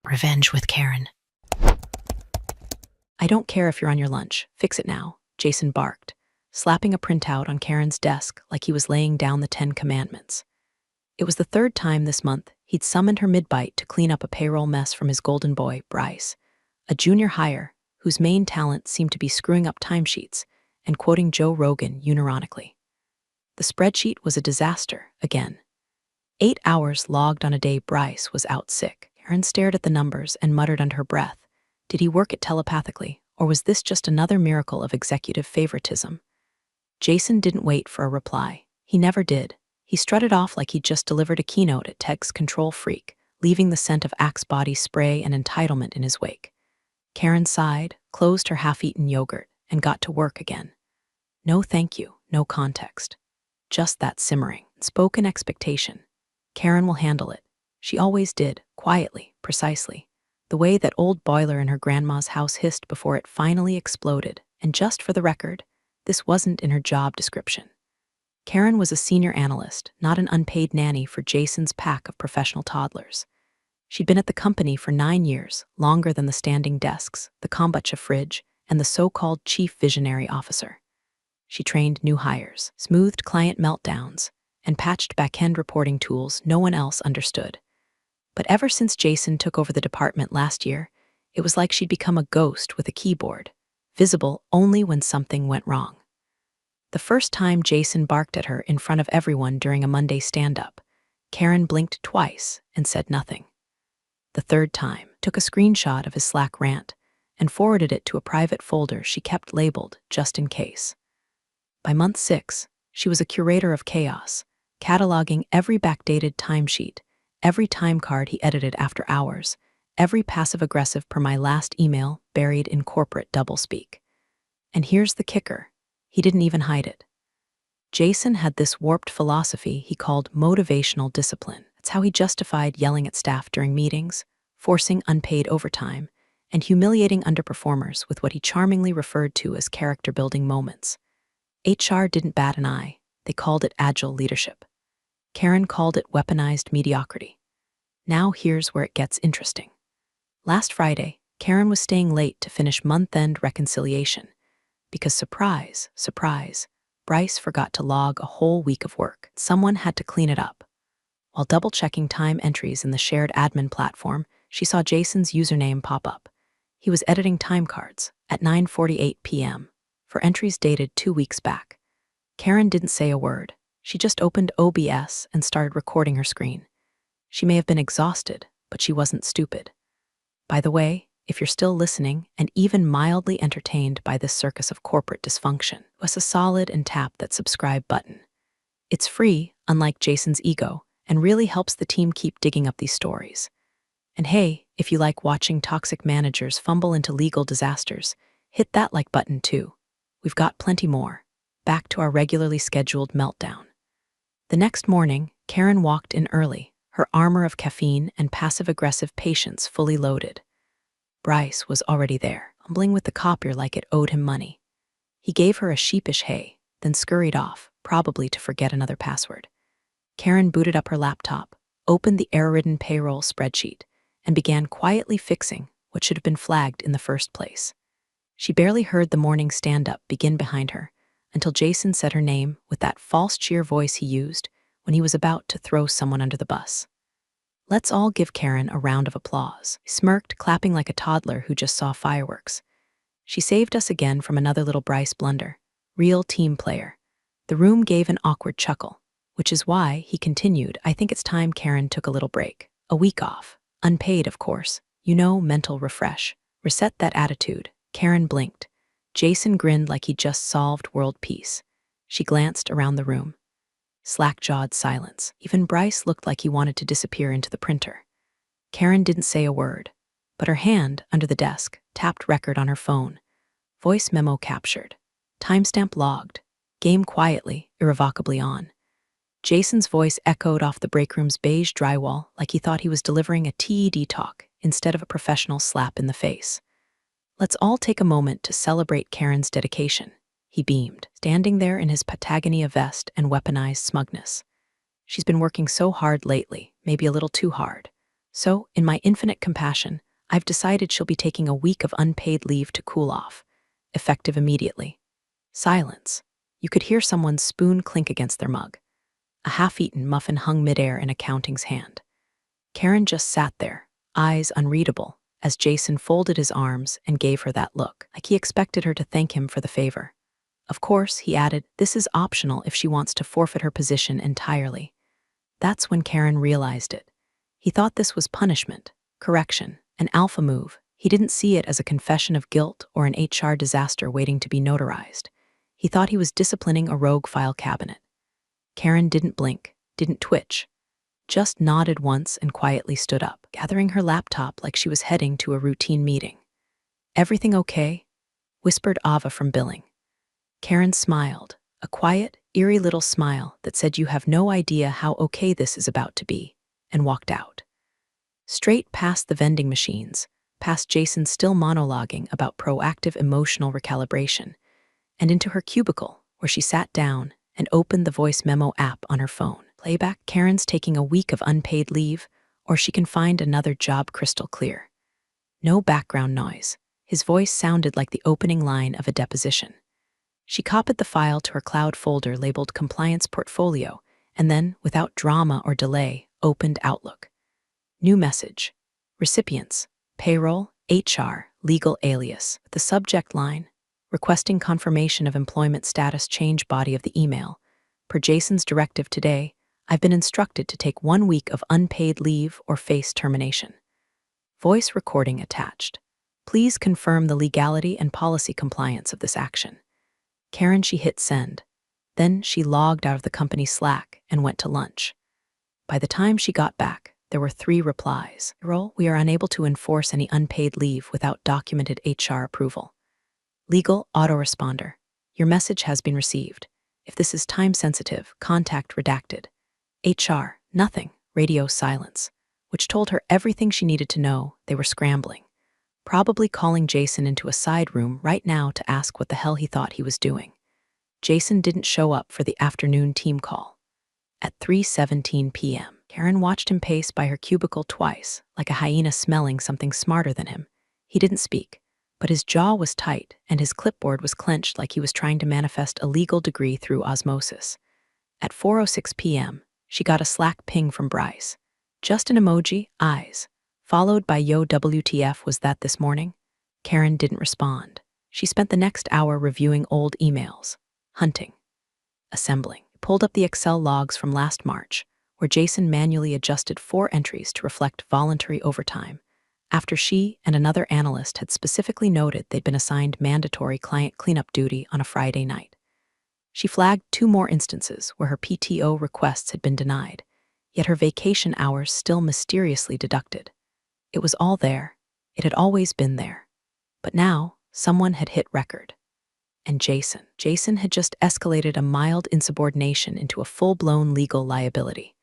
Revenge with Karen. I don't care if you're on your lunch. Fix it now, Jason barked, slapping a printout on Karen's desk like he was laying down the 10 Commandments. It was the third time this month he'd summoned her mid-bite to clean up a payroll mess from his golden boy, Bryce, a junior hire whose main talent seemed to be screwing up timesheets and quoting Joe Rogan unironically. The spreadsheet was a disaster, again. 8 hours logged on a day Bryce was out sick. Karen stared at the numbers and muttered under her breath. Did he work it telepathically, or was this just another miracle of executive favoritism? Jason didn't wait for a reply. He never did. He strutted off like he'd just delivered a keynote at Tech's Control Freak, leaving the scent of Axe body spray and entitlement in his wake. Karen sighed, closed her half-eaten yogurt, and got to work again. No thank you, no context. Just that simmering, spoken expectation. Karen will handle it. She always did, quietly, precisely. The way that old boiler in her grandma's house hissed before it finally exploded. And just for the record, this wasn't in her job description. Karen was a senior analyst, not an unpaid nanny for Jason's pack of professional toddlers. She'd been at the company for 9 years, longer than the standing desks, the kombucha fridge, and the so-called chief visionary officer. She trained new hires, smoothed client meltdowns, and patched back-end reporting tools no one else understood. But ever since Jason took over the department last year, it was like she'd become a ghost with a keyboard, visible only when something went wrong. The first time Jason barked at her in front of everyone during a Monday stand-up, Karen blinked twice and said nothing. The third time, took a screenshot of his Slack rant and forwarded it to a private folder she kept labeled just in case. By month 6, she was a curator of chaos, cataloging every backdated timesheet, every time card he edited after hours, every passive-aggressive per my last email buried in corporate doublespeak. And here's the kicker. He didn't even hide it. Jason had this warped philosophy he called motivational discipline. It's how he justified yelling at staff during meetings, forcing unpaid overtime, and humiliating underperformers with what he charmingly referred to as character-building moments. HR didn't bat an eye. They called it agile leadership. Karen called it weaponized mediocrity. Now here's where it gets interesting. Last Friday, Karen was staying late to finish month-end reconciliation because surprise, surprise, Bryce forgot to log a whole week of work. Someone had to clean it up. While double-checking time entries in the shared admin platform, she saw Jason's username pop up. He was editing time cards at 9:48 p.m. for entries dated 2 weeks back. Karen didn't say a word. She just opened OBS and started recording her screen. She may have been exhausted, but she wasn't stupid. By the way, if you're still listening and even mildly entertained by this circus of corporate dysfunction, press a solid and tap that subscribe button. It's free, unlike Jason's ego, and really helps the team keep digging up these stories. And hey, if you like watching toxic managers fumble into legal disasters, hit that like button too. We've got plenty more. Back to our regularly scheduled meltdown. The next morning, Karen walked in early, her armor of caffeine and passive-aggressive patience fully loaded. Bryce was already there, fumbling with the copier like it owed him money. He gave her a sheepish hey, then scurried off, probably to forget another password. Karen booted up her laptop, opened the error-ridden payroll spreadsheet, and began quietly fixing what should have been flagged in the first place. She barely heard the morning stand-up begin behind her until Jason said her name with that false cheer voice he used when he was about to throw someone under the bus. Let's all give Karen a round of applause. He smirked, clapping like a toddler who just saw fireworks. She saved us again from another little Bryce blunder. Real team player. The room gave an awkward chuckle, which is why, he continued, I think it's time Karen took a little break. A week off. Unpaid, of course. You know, mental refresh. Reset that attitude. Karen blinked. Jason grinned like he'd just solved world peace. She glanced around the room. Slack-jawed silence. Even Bryce looked like he wanted to disappear into the printer. Karen didn't say a word, but her hand, under the desk, tapped record on her phone. Voice memo captured. Timestamp logged. Game quietly, irrevocably on. Jason's voice echoed off the break room's beige drywall like he thought he was delivering a TED talk instead of a professional slap in the face. Let's all take a moment to celebrate Karen's dedication. He beamed, standing there in his Patagonia vest and weaponized smugness. She's been working so hard lately, maybe a little too hard. So, in my infinite compassion, I've decided she'll be taking a week of unpaid leave to cool off, effective immediately. Silence. You could hear someone's spoon clink against their mug. A half-eaten muffin hung midair in accounting's hand. Karen just sat there, eyes unreadable, as Jason folded his arms and gave her that look, like he expected her to thank him for the favor. Of course, he added, this is optional if she wants to forfeit her position entirely. That's when Karen realized it. He thought this was punishment, correction, an alpha move. He didn't see it as a confession of guilt or an HR disaster waiting to be notarized. He thought he was disciplining a rogue file cabinet. Karen didn't blink, didn't twitch, just nodded once and quietly stood up, gathering her laptop like she was heading to a routine meeting. Everything okay? Whispered Ava from billing. Karen smiled, a quiet, eerie little smile that said you have no idea how okay this is about to be, and walked out. Straight past the vending machines, past Jason still monologuing about proactive emotional recalibration, and into her cubicle, where she sat down and opened the voice memo app on her phone. Playback, Karen's taking a week of unpaid leave, or she can find another job crystal clear. No background noise. His voice sounded like the opening line of a deposition. She copied the file to her cloud folder labeled Compliance Portfolio, and then, without drama or delay, opened Outlook. New message. Recipients. Payroll, HR, legal alias. The subject line. Requesting confirmation of employment status change. Body of the email. Per Jason's directive today, I've been instructed to take 1 week of unpaid leave or face termination. Voice recording attached. Please confirm the legality and policy compliance of this action. Karen, she hit send. Then she logged out of the company Slack and went to lunch. By the time she got back, there were 3 replies. We are unable to enforce any unpaid leave without documented HR approval. Legal autoresponder. Your message has been received. If this is time-sensitive, contact redacted. HR, nothing. Radio silence, which told her everything she needed to know. They were scrambling, probably calling Jason into a side room right now to ask what the hell he thought he was doing. Jason didn't show up for the afternoon team call. At 3:17 p.m., Karen watched him pace by her cubicle twice, like a hyena smelling something smarter than him. He didn't speak, but his jaw was tight and his clipboard was clenched like he was trying to manifest a legal degree through osmosis. At 4:06 p.m., she got a Slack ping from Bryce. Just an emoji, eyes, followed by yo WTF was that this morning? Karen didn't respond. She spent the next hour reviewing old emails, hunting, assembling. Pulled up the Excel logs from last March, where Jason manually adjusted 4 entries to reflect voluntary overtime, after she and another analyst had specifically noted they'd been assigned mandatory client cleanup duty on a Friday night. She flagged 2 more instances where her PTO requests had been denied, yet her vacation hours still mysteriously deducted. It was all there. It had always been there. But now, someone had hit record. And Jason had just escalated a mild insubordination into a full-blown legal liability.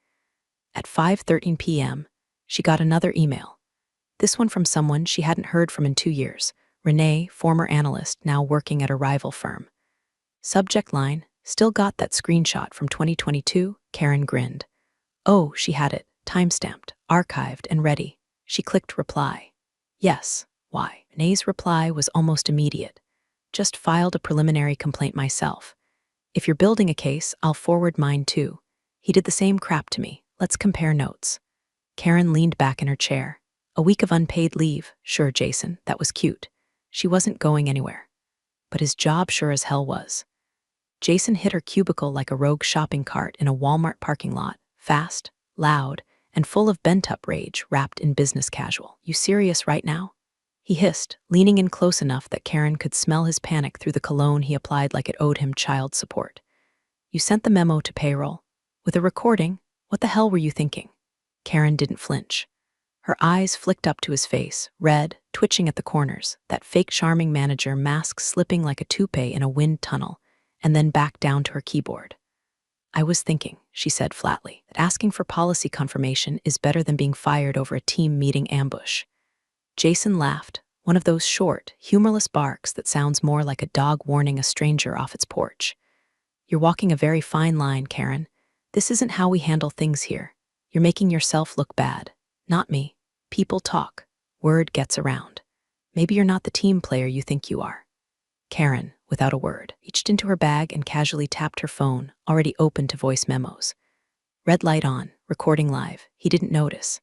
At 5:13 p.m., she got another email. This one from someone she hadn't heard from in 2 years, Renee, former analyst, now working at a rival firm. Subject line, still got that screenshot from 2022, Karen grinned. Oh, she had it, timestamped, archived, and ready. She clicked reply. Yes, why? Renee's reply was almost immediate. Just filed a preliminary complaint myself. If you're building a case, I'll forward mine too. He did the same crap to me. Let's compare notes. Karen leaned back in her chair. A week of unpaid leave. Sure, Jason, that was cute. She wasn't going anywhere. But his job sure as hell was. Jason hit her cubicle like a rogue shopping cart in a Walmart parking lot, fast, loud, and full of bent-up rage wrapped in business casual. You serious right now? He hissed, leaning in close enough that Karen could smell his panic through the cologne he applied like it owed him child support. You sent the memo to payroll. With a recording, what the hell were you thinking? Karen didn't flinch. Her eyes flicked up to his face, red, twitching at the corners, that fake charming manager mask slipping like a toupee in a wind tunnel, and then back down to her keyboard. I was thinking, she said flatly, that asking for policy confirmation is better than being fired over a team meeting ambush. Jason laughed, one of those short, humorless barks that sounds more like a dog warning a stranger off its porch. You're walking a very fine line, Karen. This isn't how we handle things here. You're making yourself look bad, not me. People talk. Word gets around. Maybe you're not the team player you think you are. Karen, without a word, reached into her bag and casually tapped her phone, already open to voice memos. Red light on, recording live. He didn't notice.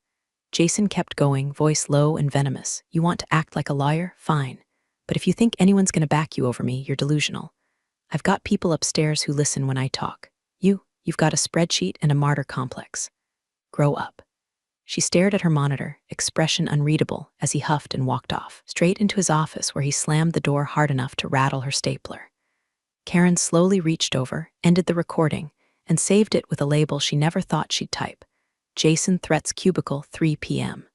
Jason kept going, voice low and venomous. You want to act like a liar? Fine. But if you think anyone's going to back you over me, you're delusional. I've got people upstairs who listen when I talk. You've got a spreadsheet and a martyr complex. Grow up. She stared at her monitor, expression unreadable, as he huffed and walked off, straight into his office where he slammed the door hard enough to rattle her stapler. Karen slowly reached over, ended the recording, and saved it with a label she never thought she'd type. Jason threats cubicle 3 p.m.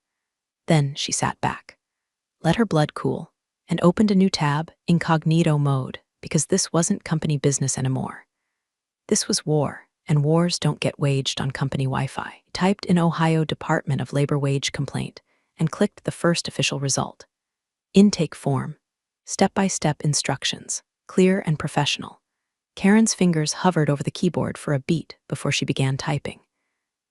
Then she sat back, let her blood cool, and opened a new tab, incognito mode, because this wasn't company business anymore. This was war, and wars don't get waged on company Wi-Fi. Typed in Ohio Department of Labor wage complaint and clicked the first official result. Intake form. Step-by-step instructions. Clear and professional. Karen's fingers hovered over the keyboard for a beat before she began typing.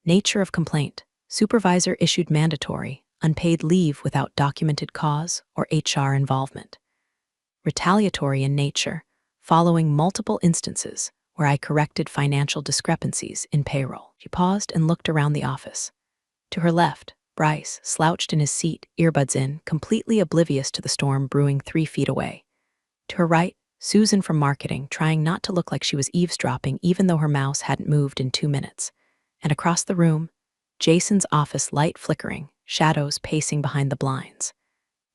Nature of complaint. Supervisor issued mandatory, unpaid leave without documented cause or HR involvement. Retaliatory in nature, following multiple instances where I corrected financial discrepancies in payroll. She paused and looked around the office. To her left, Bryce slouched in his seat, earbuds in, completely oblivious to the storm brewing 3 feet away. To her right, Susan from marketing, trying not to look like she was eavesdropping even though her mouse hadn't moved in 2 minutes. And across the room, Jason's office light flickering, shadows pacing behind the blinds.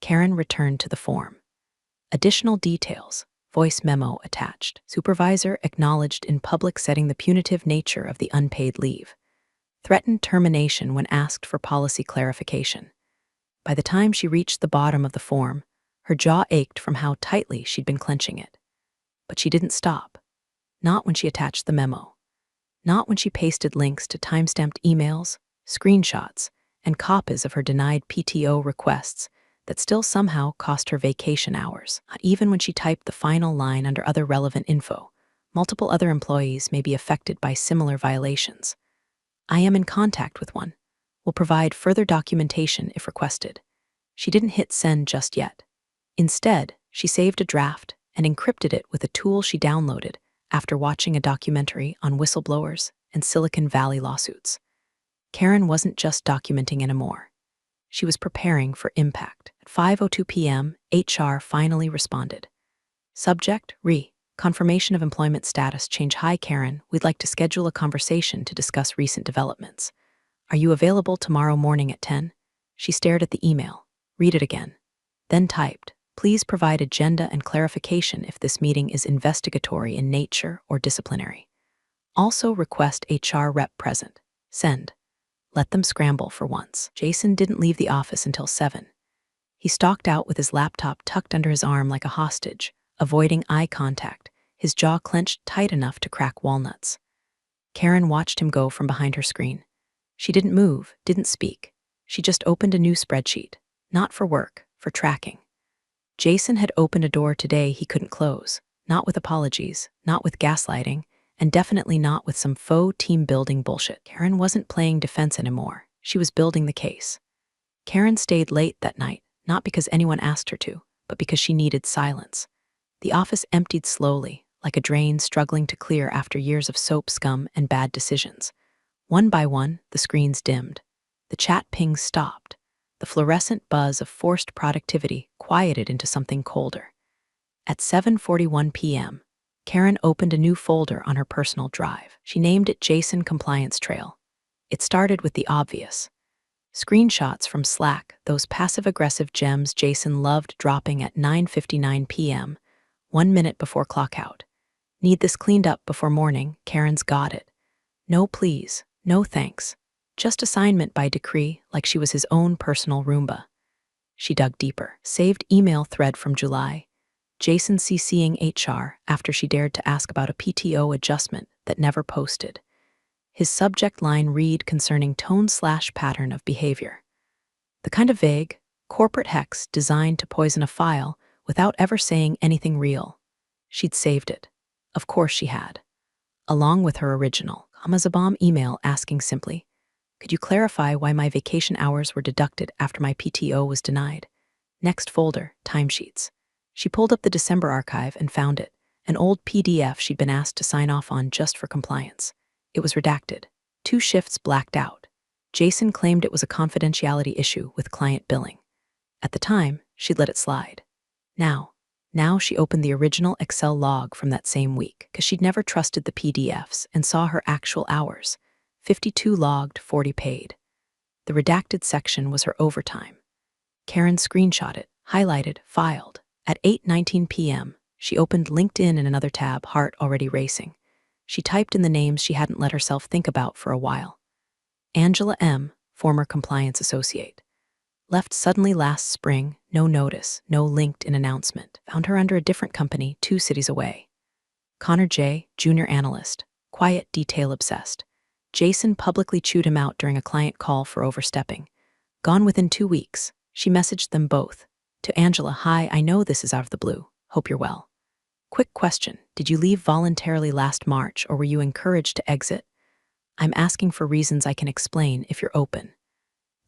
Karen returned to the form. Additional details. Voice memo attached. Supervisor acknowledged in public setting the punitive nature of the unpaid leave. Threatened termination when asked for policy clarification. By the time she reached the bottom of the form, her jaw ached from how tightly she'd been clenching it. But she didn't stop. Not when she attached the memo. Not when she pasted links to time-stamped emails, screenshots, and copies of her denied PTO requests that still somehow cost her vacation hours. Not even when she typed the final line under other relevant info. Multiple other employees may be affected by similar violations. I am in contact with one. Will provide further documentation if requested. She didn't hit send just yet. Instead, she saved a draft and encrypted it with a tool she downloaded after watching a documentary on whistleblowers and Silicon Valley lawsuits. Karen wasn't just documenting anymore. She was preparing for impact. At 5:02 p.m., HR finally responded. Subject, confirmation of employment status change. Hi Karen, we'd like to schedule a conversation to discuss recent developments. Are you available tomorrow morning at 10? She stared at the email, read it again, then typed, please provide agenda and clarification if this meeting is investigatory in nature or disciplinary. Also request HR rep present. Send. Let them scramble for once. Jason didn't leave the office until 7. He stalked out with his laptop tucked under his arm like a hostage, avoiding eye contact, his jaw clenched tight enough to crack walnuts. Karen watched him go from behind her screen. She didn't move, didn't speak. She just opened a new spreadsheet. Not for work, for tracking. Jason had opened a door today he couldn't close. Not with apologies, not with gaslighting, and definitely not with some faux team-building bullshit. Karen wasn't playing defense anymore. She was building the case. Karen stayed late that night, not because anyone asked her to, but because she needed silence. The office emptied slowly, like a drain struggling to clear after years of soap scum and bad decisions. One by one, the screens dimmed. The chat pings stopped. The fluorescent buzz of forced productivity quieted into something colder. At 7:41 p.m., Karen opened a new folder on her personal drive. She named it Jason Compliance Trail. It started with the obvious. Screenshots from Slack, those passive-aggressive gems Jason loved dropping at 9:59 p.m., 1 minute before clockout. Need this cleaned up before morning, Karen's got it. No please, no thanks. Just assignment by decree, like she was his own personal Roomba. She dug deeper. Saved email thread from July. Jason CCing HR after she dared to ask about a PTO adjustment that never posted. His subject line read concerning tone/pattern of behavior. The kind of vague, corporate hex designed to poison a file without ever saying anything real. She'd saved it. Of course she had. Along with her original Amazabom email asking simply, Could you clarify why my vacation hours were deducted after my PTO was denied? Next folder, timesheets. She pulled up the December archive and found it, an old PDF she'd been asked to sign off on just for compliance. It was redacted. 2 shifts blacked out. Jason claimed it was a confidentiality issue with client billing. At the time, she'd let it slide. Now she opened the original Excel log from that same week because she'd never trusted the PDFs and saw her actual hours. 52 logged, 40 paid. The redacted section was her overtime. Karen screenshot it, highlighted, filed. At 8:19 p.m., she opened LinkedIn in another tab, heart already racing. She typed in the names she hadn't let herself think about for a while. Angela M., former compliance associate. Left suddenly last spring, no notice, no LinkedIn announcement. Found her under a different company 2 cities away. Connor J., junior analyst, quiet, detail-obsessed. Jason publicly chewed him out during a client call for overstepping. Gone within 2 weeks. She messaged them both. To Angela, hi, I know this is out of the blue. Hope you're well. Quick question, did you leave voluntarily last March or were you encouraged to exit? I'm asking for reasons I can explain if you're open.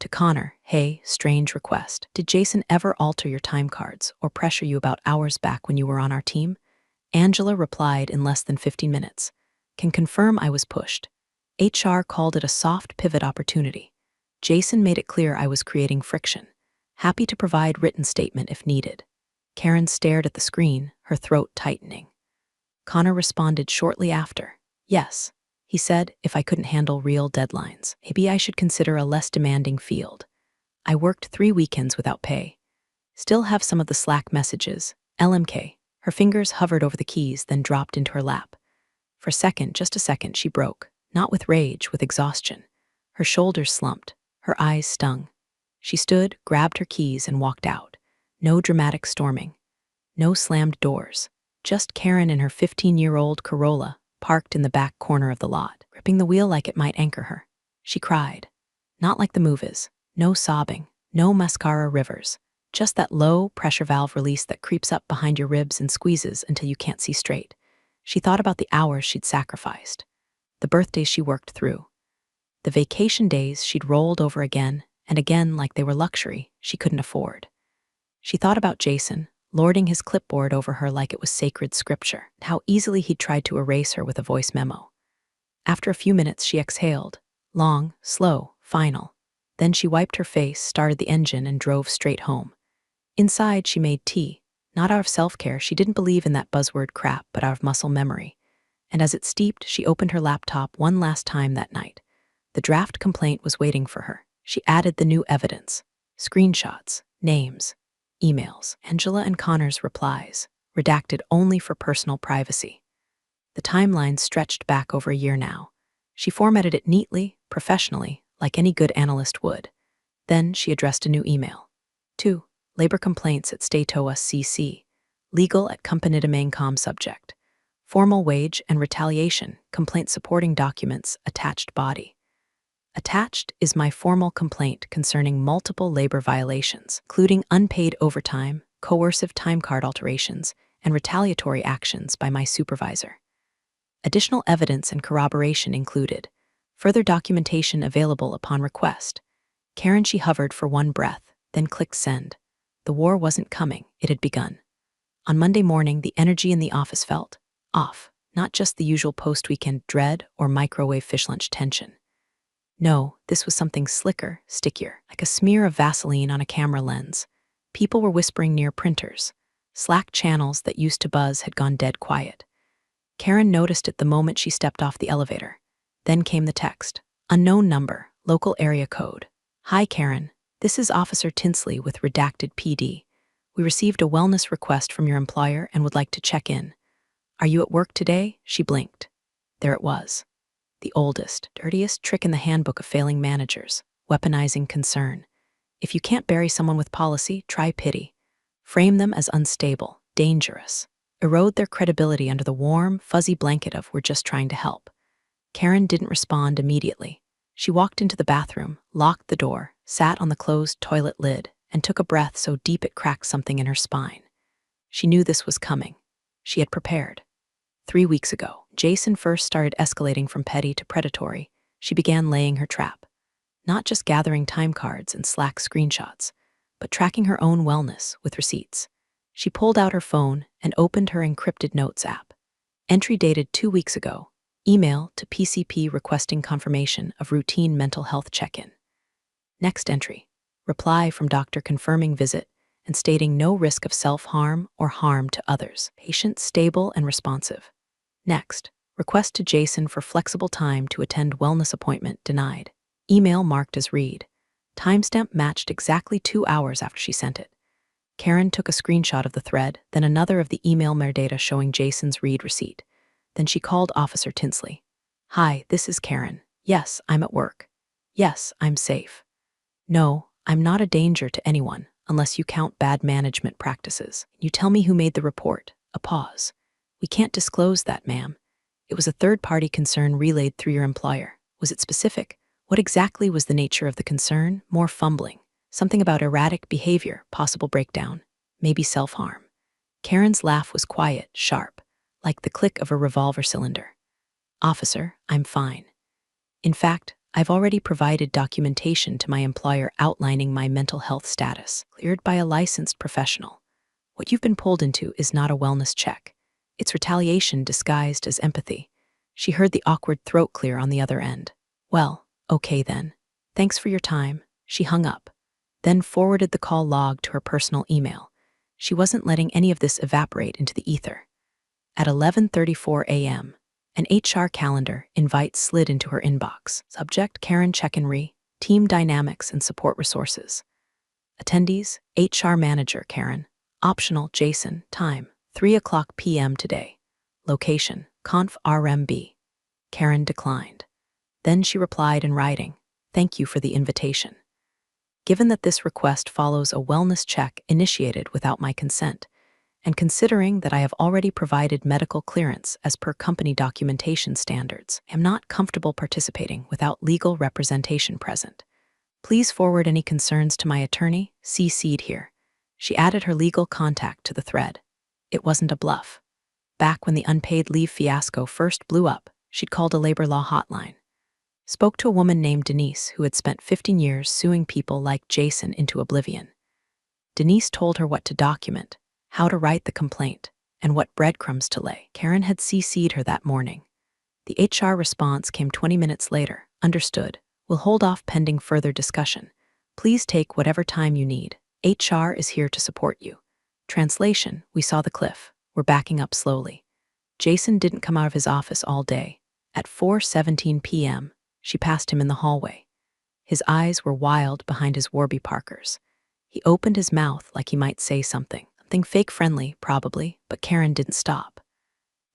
To Connor, hey, strange request. Did Jason ever alter your time cards or pressure you about hours back when you were on our team? Angela replied in less than 15 minutes. Can confirm I was pushed. HR called it a soft pivot opportunity. Jason made it clear I was creating friction. Happy to provide written statement if needed. Karen stared at the screen, her throat tightening. Connor responded shortly after. Yes. He said, if I couldn't handle real deadlines, maybe I should consider a less demanding field. I worked 3 weekends without pay. Still have some of the Slack messages. LMK. Her fingers hovered over the keys, then dropped into her lap. For just a second, she broke. Not with rage, with exhaustion. Her shoulders slumped. Her eyes stung. She stood, grabbed her keys, and walked out. No dramatic storming. No slammed doors. Just Karen in her 15-year-old Corolla, parked in the back corner of the lot, gripping the wheel like it might anchor her. She cried. Not like the movies. No sobbing. No mascara rivers. Just that low pressure valve release that creeps up behind your ribs and squeezes until you can't see straight. She thought about the hours she'd sacrificed. The birthdays she worked through. The vacation days she'd rolled over again and again like they were luxury she couldn't afford. She thought about Jason, lording his clipboard over her like it was sacred scripture, how easily he'd tried to erase her with a voice memo. After a few minutes, she exhaled. Long, slow, final. Then she wiped her face, started the engine, and drove straight home. Inside, she made tea. Not out of self-care, she didn't believe in that buzzword crap, but out of muscle memory. And as it steeped, she opened her laptop one last time that night. The draft complaint was waiting for her. She added the new evidence. Screenshots, names, emails, Angela and Connor's replies, redacted only for personal privacy. The timeline stretched back over a year now. She formatted it neatly, professionally, like any good analyst would. Then she addressed a new email. 2. Labor complaints at Statoa CC. Legal at Companydemaincom subject. Formal wage and retaliation, complaint supporting documents, attached body. Attached is my formal complaint concerning multiple labor violations, including unpaid overtime, coercive time card alterations, and retaliatory actions by my supervisor. Additional evidence and corroboration included. Further documentation available upon request. Karen, she hovered for one breath, then clicked send. The war wasn't coming, it had begun. On Monday morning, the energy in the office felt off, not just the usual post-weekend dread or microwave fish lunch tension. No, this was something slicker, stickier, like a smear of Vaseline on a camera lens. People were whispering near printers. Slack channels that used to buzz had gone dead quiet. Karen noticed it the moment she stepped off the elevator. Then came the text. Unknown number, local area code. Hi Karen, this is Officer Tinsley with redacted PD. We received a wellness request from your employer and would like to check in. Are you at work today? She blinked. There it was. The oldest, dirtiest trick in the handbook of failing managers, weaponizing concern. If you can't bury someone with policy, try pity. Frame them as unstable, dangerous. Erode their credibility under the warm, fuzzy blanket of we're just trying to help. Karen didn't respond immediately. She walked into the bathroom, locked the door, sat on the closed toilet lid, and took a breath so deep it cracked something in her spine. She knew this was coming. She had prepared. 3 weeks ago, Jason first started escalating from petty to predatory. She began laying her trap. not just gathering time cards and Slack screenshots, but tracking her own wellness with receipts. She pulled out her phone and opened her encrypted notes app. Entry dated 2 weeks ago. Email to PCP requesting confirmation of routine mental health check-in. Next entry. Reply from doctor confirming visit and stating no risk of self-harm or harm to others. Patient stable and responsive. Next. Request to Jason for flexible time to attend wellness appointment denied. Email marked as read. Timestamp matched exactly 2 hours after she sent it. Karen took a screenshot of the thread, then another of the email metadata showing Jason's read receipt. Then she called Officer Tinsley. Hi, this is Karen. Yes, I'm at work. Yes, I'm safe. No, I'm not a danger to anyone, unless you count bad management practices. You tell me who made the report. A pause. We can't disclose that, ma'am. It was a third-party concern relayed through your employer. Was it specific? What exactly was the nature of the concern? More fumbling. Something about erratic behavior, possible breakdown, maybe self-harm. Karen's laugh was quiet, sharp, like the click of a revolver cylinder. Officer, I'm fine. In fact, I've already provided documentation to my employer outlining my mental health status, cleared by a licensed professional. What you've been pulled into is not a wellness check. It's retaliation disguised as empathy. She heard the awkward throat clear on the other end. Well, okay then. Thanks for your time. She hung up, then forwarded the call log to her personal email. She wasn't letting any of this evaporate into the ether. At 11:34 a.m., an HR calendar invite slid into her inbox. Subject, Karen check-in team dynamics and support resources. Attendees, HR manager Karen. Optional, Jason. Time, 3:00 p.m. today. Location, Conf RMB. Karen declined. Then she replied in writing, "Thank you for the invitation. Given that this request follows a wellness check initiated without my consent, and considering that I have already provided medical clearance as per company documentation standards, I am not comfortable participating without legal representation present. Please forward any concerns to my attorney, CC'd here." She added her legal contact to the thread. It wasn't a bluff. Back when the unpaid leave fiasco first blew up, she'd called a labor law hotline. Spoke to a woman named Denise who had spent 15 years suing people like Jason into oblivion. Denise told her what to document, how to write the complaint, and what breadcrumbs to lay. Karen had CC'd her that morning. The HR response came 20 minutes later. Understood. We'll hold off pending further discussion. Please take whatever time you need. HR is here to support you. Translation, we saw the cliff. We're backing up slowly. Jason didn't come out of his office all day. At 4:17 p.m., she passed him in the hallway. His eyes were wild behind his Warby Parkers. He opened his mouth like he might say something fake-friendly, probably, but Karen didn't stop.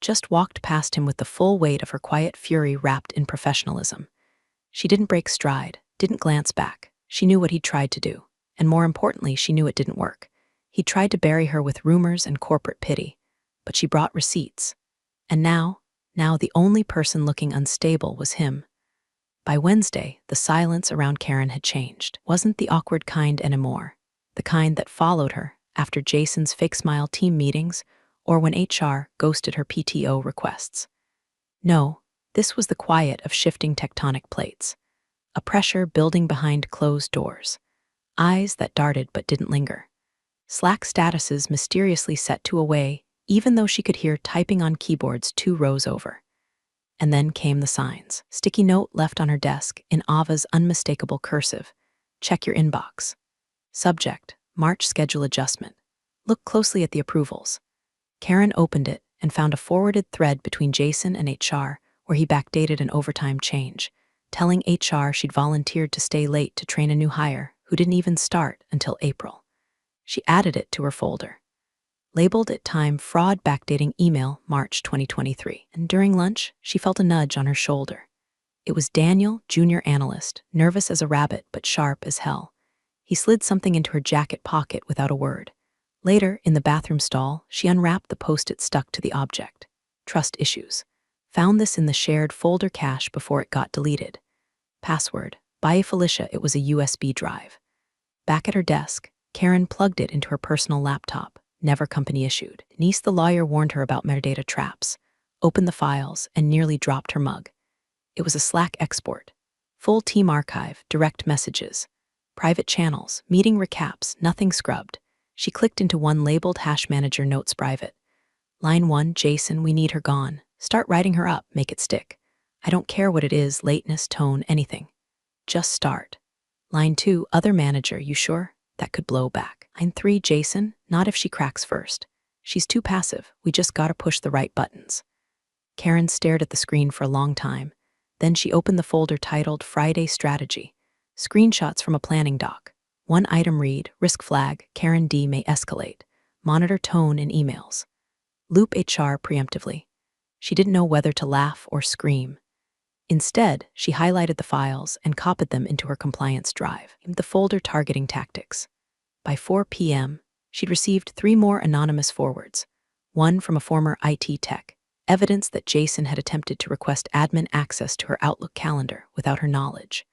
Just walked past him with the full weight of her quiet fury wrapped in professionalism. She didn't break stride, didn't glance back. She knew what he'd tried to do, and more importantly, she knew it didn't work. He tried to bury her with rumors and corporate pity, but she brought receipts. And now the only person looking unstable was him. By Wednesday, the silence around Karen had changed. Wasn't the awkward kind anymore, the kind that followed her after Jason's fake smile team meetings or when HR ghosted her PTO requests. No, this was the quiet of shifting tectonic plates, a pressure building behind closed doors, eyes that darted but didn't linger, Slack statuses mysteriously set to away even though she could hear typing on keyboards 2 rows over. And then came the signs. Sticky note left on her desk in Ava's unmistakable cursive. Check your inbox. Subject, March schedule adjustment. Look closely at the approvals. Karen opened it and found a forwarded thread between Jason and HR where he backdated an overtime change, telling HR she'd volunteered to stay late to train a new hire who didn't even start until April. She added it to her folder. Labeled at time fraud backdating email March 2023. And during lunch, she felt a nudge on her shoulder. It was Daniel, junior analyst, nervous as a rabbit but sharp as hell. He slid something into her jacket pocket without a word. Later, in the bathroom stall, she unwrapped the post-it stuck to the object. Trust issues. Found this in the shared folder cache before it got deleted. Password, by Felicia. It was a USB drive. Back at her desk, Karen plugged it into her personal laptop. Never company issued. Denise the lawyer warned her about metadata traps, opened the files, and nearly dropped her mug. It was a Slack export. Full team archive, direct messages, private channels, meeting recaps, nothing scrubbed. She clicked into one labeled Hash Manager Notes Private. Line 1, Jason, we need her gone. Start writing her up, make it stick. I don't care what it is, lateness, tone, anything. Just start. Line 2, other manager, you sure? That could blow back. Line 3, Jason, not if she cracks first. She's too passive, we just gotta push the right buttons. Karen stared at the screen for a long time. Then she opened the folder titled Friday Strategy. Screenshots from a planning doc. One item read, risk flag, Karen D may escalate. Monitor tone in emails. Loop HR preemptively. She didn't know whether to laugh or scream. Instead, she highlighted the files and copied them into her compliance drive. The folder targeting tactics. By 4 p.m., she'd received 3 more anonymous forwards. One from a former IT tech, evidence that Jason had attempted to request admin access to her Outlook calendar without her knowledge.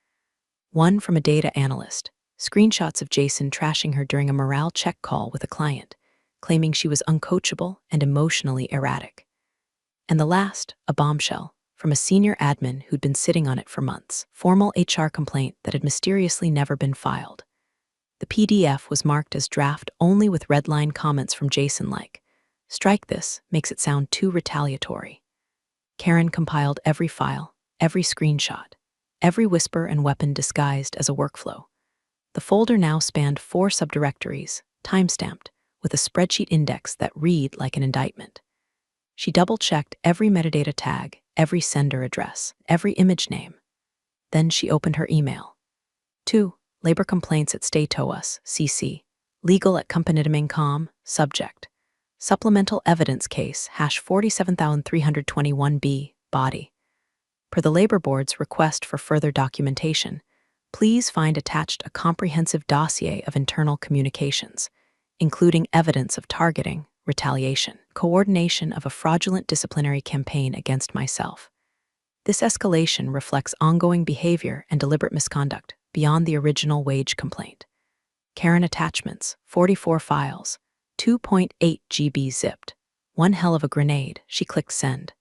One from a data analyst, screenshots of Jason trashing her during a morale check call with a client, claiming she was uncoachable and emotionally erratic. And the last, a bombshell, from a senior admin who'd been sitting on it for months, formal HR complaint that had mysteriously never been filed. The PDF was marked as draft only with red-line comments from Jason like, "Strike this, makes it sound too retaliatory." Karen compiled every file, every screenshot, every whisper and weapon disguised as a workflow. The folder now spanned 4 subdirectories, time-stamped, with a spreadsheet index that read like an indictment. She double-checked every metadata tag, every sender address, every image name. Then she opened her email. 2. Labor complaints at Stay Toas, CC. Legal at Companitiming.com, subject. Supplemental evidence case, hash 47321B, body. Per the Labor Board's request for further documentation, please find attached a comprehensive dossier of internal communications, including evidence of targeting, retaliation, coordination of a fraudulent disciplinary campaign against myself. This escalation reflects ongoing behavior and deliberate misconduct beyond the original wage complaint. Karen attachments, 44 files, 2.8 GB zipped. One hell of a grenade. She clicked send.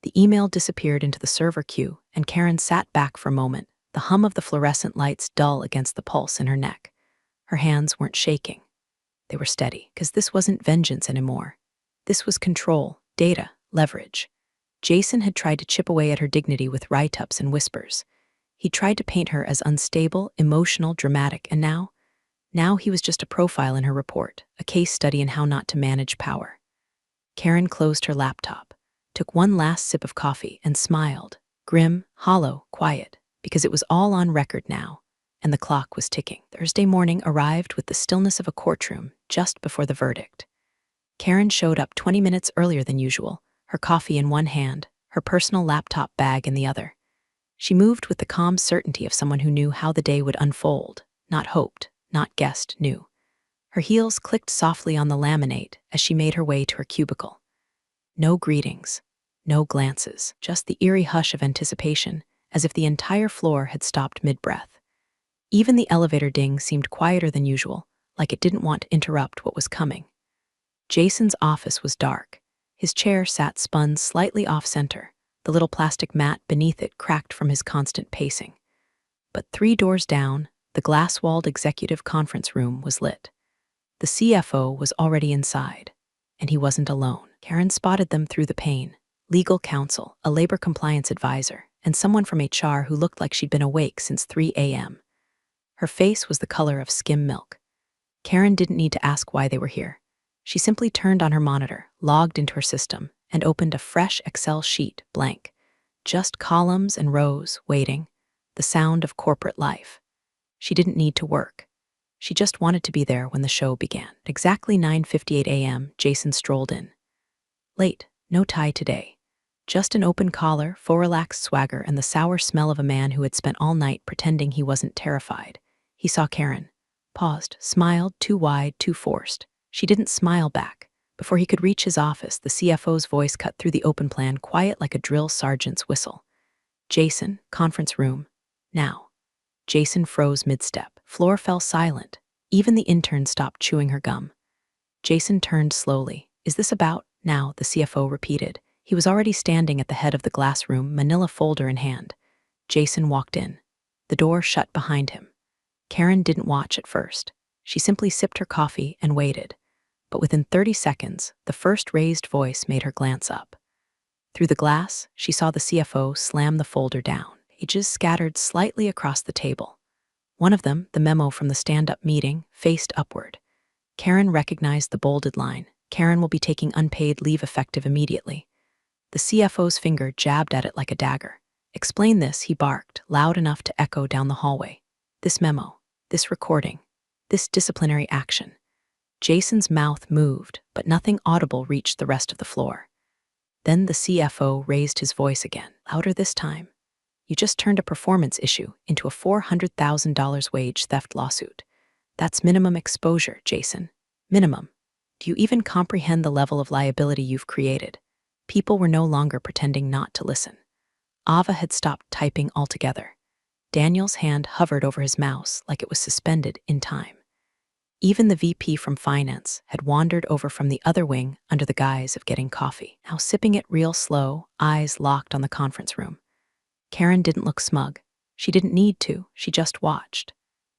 The email disappeared into the server queue, and Karen sat back for a moment, the hum of the fluorescent lights dull against the pulse in her neck. Her hands weren't shaking. They were steady, because this wasn't vengeance anymore. This was control, data, leverage. Jason had tried to chip away at her dignity with write-ups and whispers. He tried to paint her as unstable, emotional, dramatic, and now he was just a profile in her report, a case study in how not to manage power. Karen closed her laptop, took one last sip of coffee, and smiled, grim, hollow, quiet, because it was all on record now, and the clock was ticking. Thursday morning arrived with the stillness of a courtroom just before the verdict. Karen showed up 20 minutes earlier than usual, her coffee in one hand, her personal laptop bag in the other. She moved with the calm certainty of someone who knew how the day would unfold, not hoped, not guessed, knew. Her heels clicked softly on the laminate as she made her way to her cubicle. No greetings, no glances, just the eerie hush of anticipation, as if the entire floor had stopped mid-breath. Even the elevator ding seemed quieter than usual, like it didn't want to interrupt what was coming. Jason's office was dark. His chair sat spun slightly off-center, the little plastic mat beneath it cracked from his constant pacing. But 3 doors down, the glass-walled executive conference room was lit. The CFO was already inside, and he wasn't alone. Karen spotted them through the pane: legal counsel, a labor compliance advisor, and someone from HR who looked like she'd been awake since 3 a.m. Her face was the color of skim milk. Karen didn't need to ask why they were here. She simply turned on her monitor, logged into her system, and opened a fresh Excel sheet, blank. Just columns and rows, waiting, the sound of corporate life. She didn't need to work. She just wanted to be there when the show began. At exactly 9:58 a.m., Jason strolled in. Late, no tie today. Just an open collar, full relaxed swagger, and the sour smell of a man who had spent all night pretending he wasn't terrified. He saw Karen, paused, smiled, too wide, too forced. She didn't smile back. Before he could reach his office, the CFO's voice cut through the open plan, quiet like a drill sergeant's whistle. Jason, conference room, now. Jason froze mid-step. Floor fell silent. Even the intern stopped chewing her gum. Jason turned slowly. Is this about now? The CFO repeated. He was already standing at the head of the glass room, manila folder in hand. Jason walked in. The door shut behind him. Karen didn't watch at first. She simply sipped her coffee and waited. But within 30 seconds, the first raised voice made her glance up. Through the glass, she saw the CFO slam the folder down, pages scattered slightly across the table. One of them, the memo from the stand-up meeting, faced upward. Karen recognized the bolded line. Karen will be taking unpaid leave effective immediately. The CFO's finger jabbed at it like a dagger. Explain this, he barked, loud enough to echo down the hallway. This memo, this recording, this disciplinary action. Jason's mouth moved, but nothing audible reached the rest of the floor. Then the CFO raised his voice again, louder this time. You just turned a performance issue into a $400,000 wage theft lawsuit. That's minimum exposure, Jason. Minimum. Do you even comprehend the level of liability you've created? People were no longer pretending not to listen. Ava had stopped typing altogether. Daniel's hand hovered over his mouse like it was suspended in time. Even the VP from finance had wandered over from the other wing under the guise of getting coffee, now sipping it real slow, eyes locked on the conference room. Karen didn't look smug. She didn't need to, she just watched.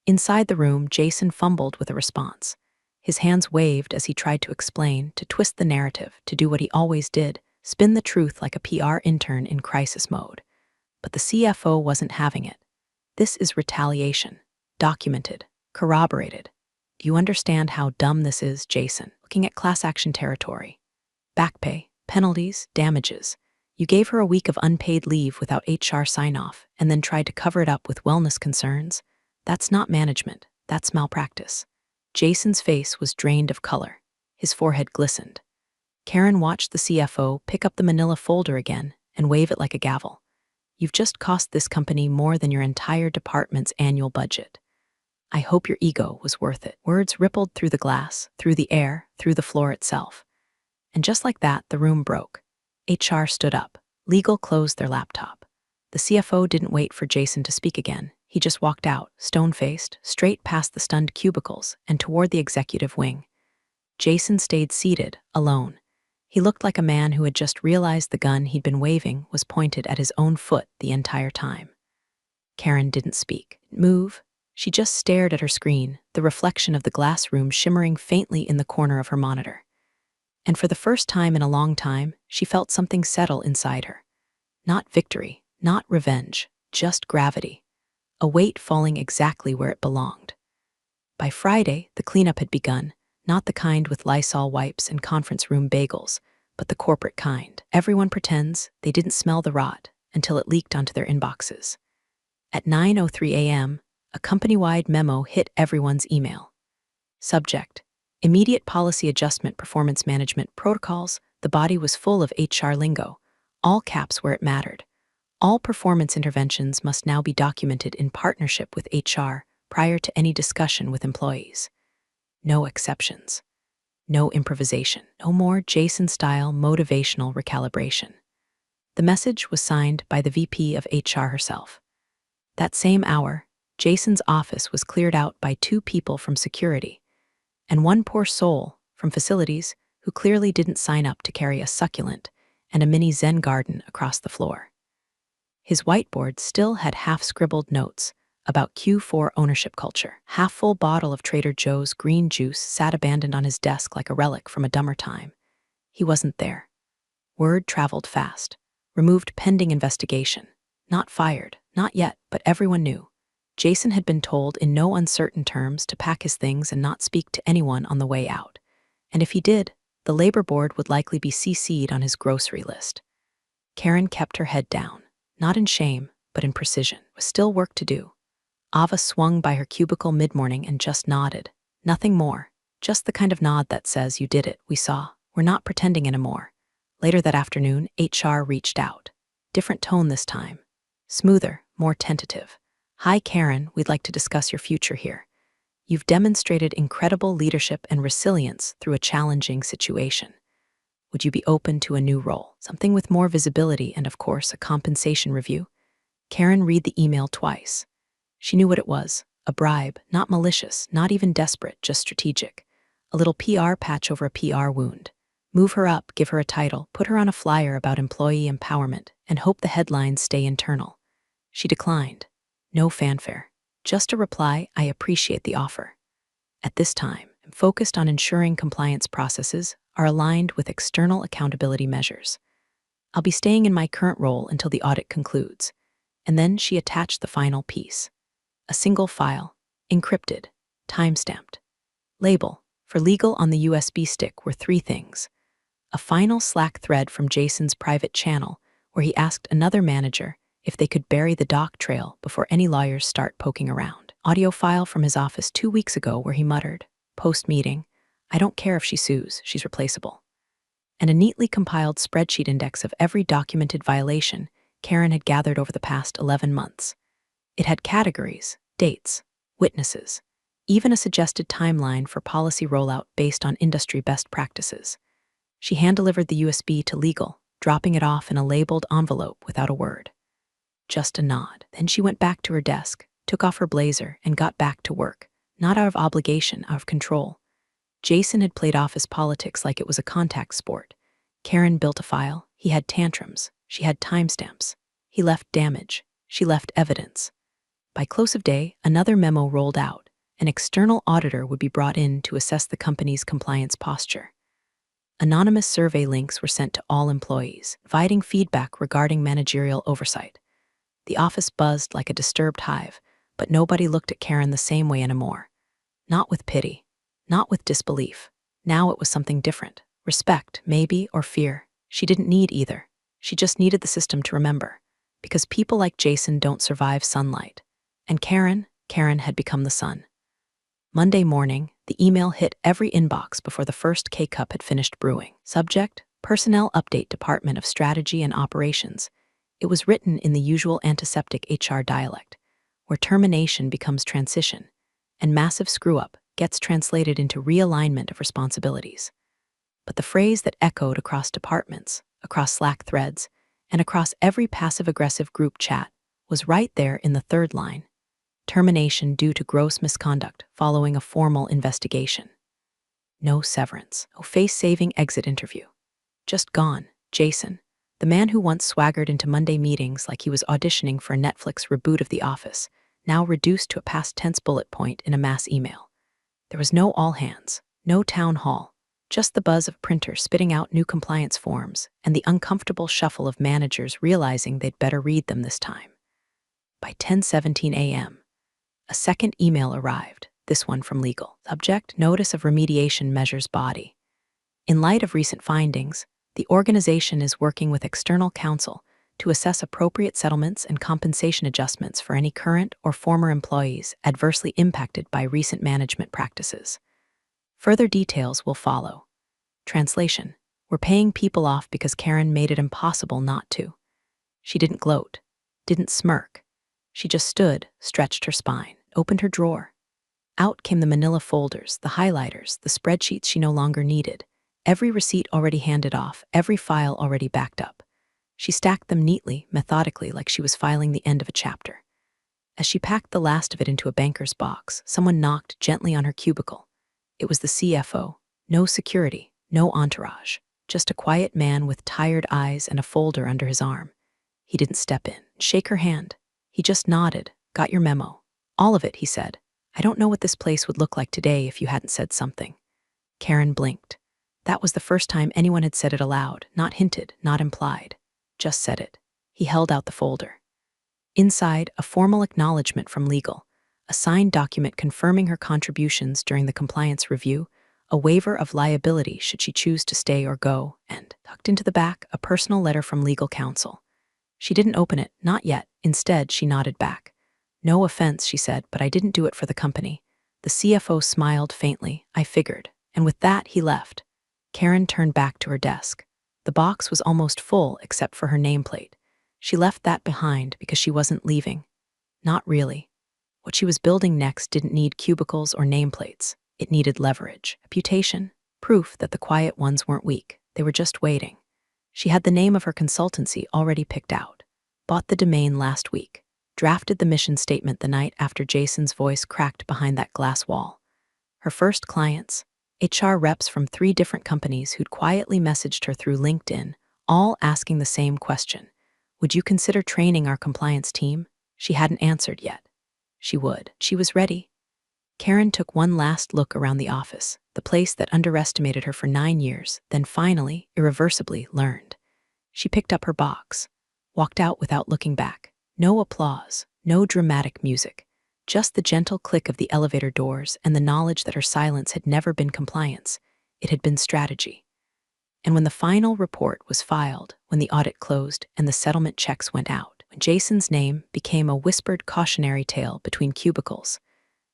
Inside the room, Jason fumbled with a response. His hands waved as he tried to explain, to twist the narrative, to do what he always did, spin the truth like a PR intern in crisis mode. But the CFO wasn't having it. This is retaliation. Documented. Corroborated. Do you understand how dumb this is, Jason? Looking at class action territory. Back pay, penalties, damages. You gave her a week of unpaid leave without HR sign-off and then tried to cover it up with wellness concerns. That's not management. That's malpractice. Jason's face was drained of color. His forehead glistened. Karen watched the CFO pick up the manila folder again and wave it like a gavel. You've just cost this company more than your entire department's annual budget. I hope your ego was worth it. Words rippled through the glass, through the air, through the floor itself. And just like that, the room broke. HR stood up. Legal closed their laptop. The CFO didn't wait for Jason to speak again. He just walked out, stone-faced, straight past the stunned cubicles and toward the executive wing. Jason stayed seated, alone. He looked like a man who had just realized the gun he'd been waving was pointed at his own foot the entire time. Karen didn't speak, move. She just stared at her screen, the reflection of the glass room shimmering faintly in the corner of her monitor. And for the first time in a long time, she felt something settle inside her. Not victory, not revenge, just gravity. A weight falling exactly where it belonged. By Friday, the cleanup had begun, not the kind with Lysol wipes and conference room bagels, but the corporate kind. Everyone pretends they didn't smell the rot until it leaked onto their inboxes. At 9:03 a.m., a company-wide memo hit everyone's email. Subject: Immediate policy adjustment performance management protocols. The body was full of HR lingo, all caps where it mattered. All performance interventions must now be documented in partnership with HR prior to any discussion with employees. No exceptions. No improvisation. No more Jason-style motivational recalibration. The message was signed by the VP of HR herself. That same hour, Jason's office was cleared out by 2 people from security, and one poor soul from facilities who clearly didn't sign up to carry a succulent and a mini Zen garden across the floor. His whiteboard still had half-scribbled notes about Q4 ownership culture. Half-full bottle of Trader Joe's green juice sat abandoned on his desk like a relic from a dumber time. He wasn't there. Word traveled fast. Removed pending investigation. Not fired, not yet, but everyone knew. Jason had been told in no uncertain terms to pack his things and not speak to anyone on the way out. And if he did, the labor board would likely be CC'd on his grocery list. Karen kept her head down, not in shame, but in precision. There was still work to do. Ava swung by her cubicle mid-morning and just nodded. Nothing more. Just the kind of nod that says, you did it, we saw. We're not pretending anymore. Later that afternoon, HR reached out. Different tone this time. Smoother, more tentative. Hi, Karen, we'd like to discuss your future here. You've demonstrated incredible leadership and resilience through a challenging situation. Would you be open to a new role? Something with more visibility and, of course, a compensation review? Karen read the email twice. She knew what it was. A bribe, not malicious, not even desperate, just strategic. A little PR patch over a PR wound. Move her up, give her a title, put her on a flyer about employee empowerment, and hope the headlines stay internal. She declined. No fanfare. Just a reply, "I appreciate the offer." At this time, I'm focused on ensuring compliance processes are aligned with external accountability measures. I'll be staying in my current role until the audit concludes. And then she attached the final piece. A single file, encrypted, time-stamped. Label, for legal on the USB stick were three things. A final Slack thread from Jason's private channel where he asked another manager if they could bury the doc trail before any lawyers start poking around. Audio file from his office 2 weeks ago where he muttered, post-meeting, "I don't care if she sues, she's replaceable." And a neatly compiled spreadsheet index of every documented violation Karen had gathered over the past 11 months. It had categories, dates, witnesses, even a suggested timeline for policy rollout based on industry best practices. She hand-delivered the USB to legal, dropping it off in a labeled envelope without a word. Just a nod. Then she went back to her desk, took off her blazer, and got back to work, not out of obligation, out of control. Jason had played office politics like it was a contact sport. Karen built a file, he had tantrums, she had timestamps. He left damage, she left evidence. By close of day, another memo rolled out. An external auditor would be brought in to assess the company's compliance posture. Anonymous survey links were sent to all employees, providing feedback regarding managerial oversight. The office buzzed like a disturbed hive, but nobody looked at Karen the same way anymore. Not with pity, not with disbelief. Now it was something different. Respect, maybe, or fear. She didn't need either. She just needed the system to remember. Because people like Jason don't survive sunlight. And Karen had become the sun. Monday morning, the email hit every inbox before the first K-cup had finished brewing. Subject, Personnel Update Department of Strategy and Operations. It was written in the usual antiseptic HR dialect, where termination becomes transition, and massive screw-up gets translated into realignment of responsibilities. But the phrase that echoed across departments, across Slack threads, and across every passive-aggressive group chat was right there in the third line. Termination due to gross misconduct following a formal investigation. No severance, no face-saving exit interview. Just gone, Jason, the man who once swaggered into Monday meetings like he was auditioning for a Netflix reboot of The Office, now reduced to a past tense bullet point in a mass email. There was no all hands, no town hall, just the buzz of printers spitting out new compliance forms and the uncomfortable shuffle of managers realizing they'd better read them this time. By 10:17 a.m., a second email arrived, this one from legal. Subject, Notice of Remediation Measures Body. In light of recent findings, the organization is working with external counsel to assess appropriate settlements and compensation adjustments for any current or former employees adversely impacted by recent management practices. Further details will follow. Translation, we're paying people off because Karen made it impossible not to. She didn't gloat, didn't smirk. She just stood, stretched her spine, opened her drawer. Out came the manila folders, the highlighters, the spreadsheets she no longer needed, every receipt already handed off, every file already backed up. She stacked them neatly, methodically, like she was filing the end of a chapter. As she packed the last of it into a banker's box, someone knocked gently on her cubicle. It was the CFO. No security, no entourage, just a quiet man with tired eyes and a folder under his arm. He didn't step in, shake her hand. He just nodded. Got your memo. All of it, he said. I don't know what this place would look like today if you hadn't said something. Karen blinked. That was the first time anyone had said it aloud, not hinted, not implied. Just said it. He held out the folder. Inside, a formal acknowledgement from legal, a signed document confirming her contributions during the compliance review, a waiver of liability should she choose to stay or go, and, tucked into the back, a personal letter from legal counsel. She didn't open it, not yet. Instead, she nodded back. No offense, she said, but I didn't do it for the company. The CFO smiled faintly. I figured. And with that, he left. Karen turned back to her desk. The box was almost full except for her nameplate. She left that behind because she wasn't leaving. Not really. What she was building next didn't need cubicles or nameplates. It needed leverage, reputation, proof that the quiet ones weren't weak. They were just waiting. She had the name of her consultancy already picked out, bought the domain last week, drafted the mission statement the night after Jason's voice cracked behind that glass wall. Her first clients, HR reps from 3 different companies who'd quietly messaged her through LinkedIn, all asking the same question. Would you consider training our compliance team? She hadn't answered yet. she would. She was ready. Karen took one last look around the office, the place that underestimated her for 9 years, then finally, irreversibly, learned. She picked up her box, walked out without looking back. No applause, no dramatic music, just the gentle click of the elevator doors and the knowledge that her silence had never been compliance. It had been strategy. And when the final report was filed, when the audit closed and the settlement checks went out, when Jason's name became a whispered cautionary tale between cubicles,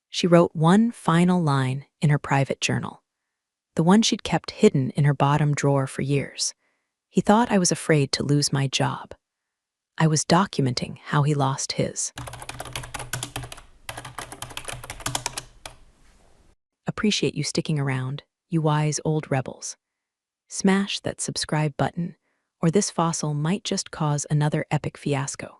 she wrote one final line in her private journal, the one she'd kept hidden in her bottom drawer for years. He thought I was afraid to lose my job. I was documenting how he lost his. Appreciate you sticking around, you wise old rebels. Smash that subscribe button, or this fossil might just cause another epic fiasco.